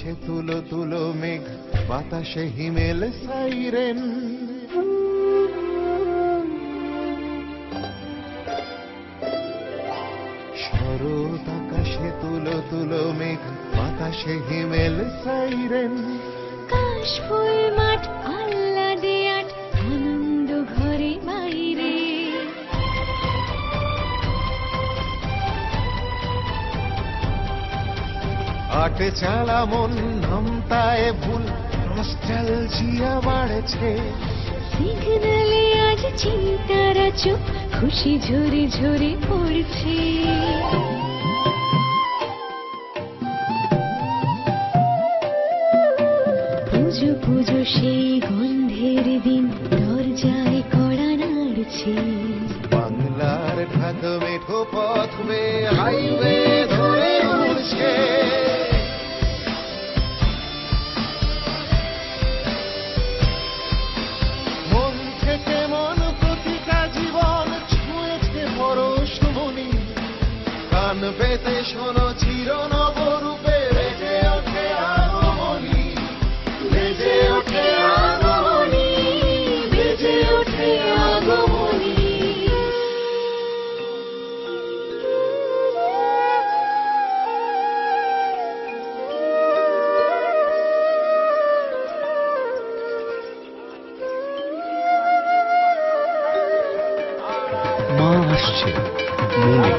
আকাশে তুলো তুলো মেঘ, বাতাসে হিমেল সাইরেন। শরৎ আকাশে তুলো তুলো মেঘ, বাতাসে হিমেল সাইরেন। কাশফুল মাঠ আহ্লাদে আট, আনন্দ ঘরে বাইরে। আটে চালা মন নামতায় ভুল, নস্টালজিয়া বাড়ছে। সিগনালে আজ চিন্তার চোখ, খুশি ঝরে ঝরে পড়ছে। পুজো পুজো সেই গন্ধের দিন, দরজায় কড়া নাড়ছে। বাংলার ঢাক মেঠো পথ বেয়ে হাইওয়ে ধরে উড়ছে। মন থেকে মন প্রতিটা জীবন ছুঁয়েছে পরশমণি। কান পেতে শোনো চির নবরূপে বেজে ওঠে আগমনী। বেজে ওঠে আগমনী, বেজে ওঠে আগমনী। মা আসছে মনে